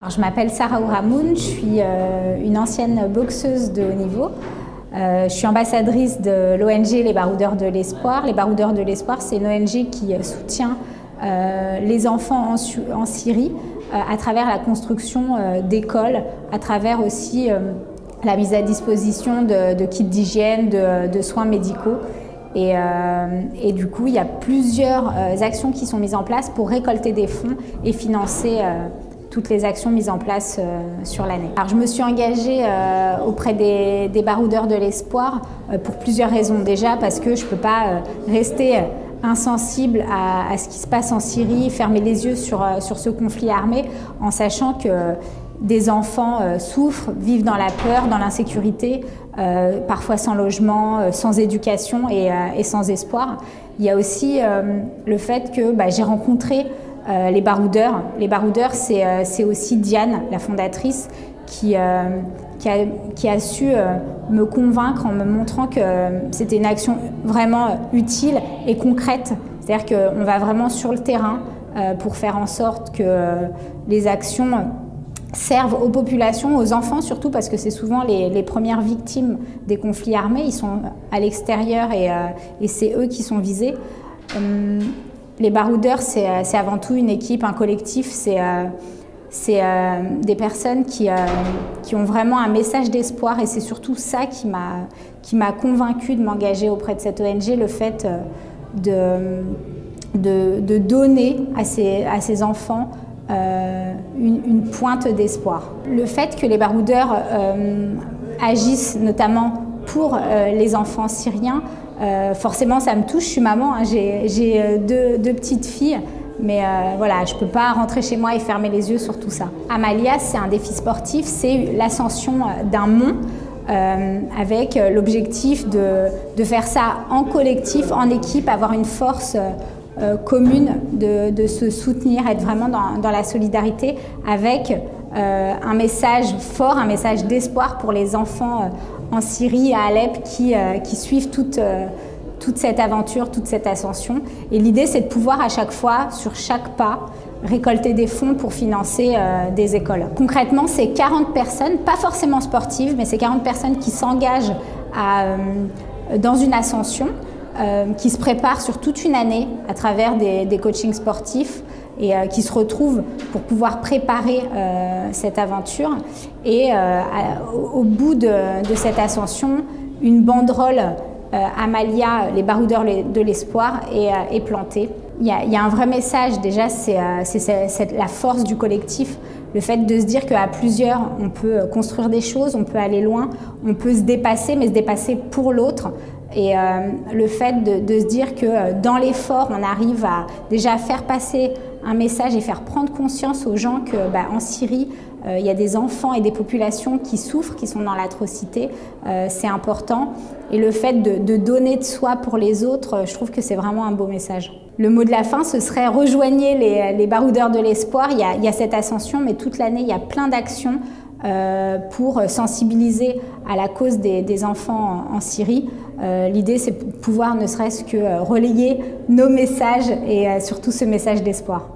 Alors, je m'appelle Sarah Ouramoun, je suis une ancienne boxeuse de haut niveau. Je suis ambassadrice de l'ONG Les Baroudeurs de l'Espoir. Les Baroudeurs de l'Espoir, c'est une ONG qui soutient les enfants en Syrie à travers la construction d'écoles, à travers aussi la mise à disposition de kits d'hygiène, de soins médicaux. Et du coup, il y a plusieurs actions qui sont mises en place pour récolter des fonds et financer toutes les actions mises en place sur l'année. Alors, je me suis engagée auprès des Baroudeurs de l'Espoir pour plusieurs raisons. Déjà parce que je ne peux pas rester insensible à ce qui se passe en Syrie, fermer les yeux sur ce conflit armé en sachant que des enfants souffrent, vivent dans la peur, dans l'insécurité, parfois sans logement, sans éducation et sans espoir. Il y a aussi le fait que j'ai rencontré les baroudeurs. Les baroudeurs, c'est aussi Diane, la fondatrice, qui a su me convaincre en me montrant que c'était une action vraiment utile et concrète. C'est-à-dire qu'on va vraiment sur le terrain pour faire en sorte que les actions servent aux populations, aux enfants surtout, parce que c'est souvent les premières victimes des conflits armés. Ils sont à l'extérieur et c'est eux qui sont visés. Les baroudeurs, c'est avant tout une équipe, un collectif. C'est des personnes qui ont vraiment un message d'espoir et c'est surtout ça qui m'a convaincue de m'engager auprès de cette ONG, le fait de donner à ces enfants une pointe d'espoir. Le fait que les baroudeurs agissent notamment pour les enfants syriens, forcément ça me touche. Je suis maman, hein, j'ai deux petites filles, mais voilà, je ne peux pas rentrer chez moi et fermer les yeux sur tout ça. Amalia, c'est un défi sportif, c'est l'ascension d'un mont avec l'objectif de faire ça en collectif, en équipe, avoir une force commune, de se soutenir, être vraiment dans la solidarité avec un message fort, un message d'espoir pour les enfants en Syrie, à Alep, qui suivent toute cette aventure, toute cette ascension. Et l'idée, c'est de pouvoir à chaque fois, sur chaque pas, récolter des fonds pour financer des écoles. Concrètement, c'est 40 personnes, pas forcément sportives, mais c'est 40 personnes qui s'engagent dans une ascension, qui se préparent sur toute une année à travers des coachings sportifs et qui se retrouvent pour pouvoir préparer cette aventure. Et au bout de cette ascension, une banderole Amalia, les baroudeurs de l'espoir est plantée. Il y a un vrai message, déjà, c'est la force du collectif, le fait de se dire qu'à plusieurs, on peut construire des choses, on peut aller loin, on peut se dépasser, mais se dépasser pour l'autre. Et le fait de se dire que dans l'effort, on arrive à déjà faire passer un message et faire prendre conscience aux gens que en Syrie, il y a des enfants et des populations qui souffrent, qui sont dans l'atrocité, c'est important. Et le fait de donner de soi pour les autres, je trouve que c'est vraiment un beau message. Le mot de la fin, ce serait rejoignez les baroudeurs de l'espoir. Il y a cette ascension, mais toute l'année, il y a plein d'actions pour sensibiliser à la cause des enfants en Syrie. L'idée, c'est de pouvoir ne serait-ce que relayer nos messages et surtout ce message d'espoir.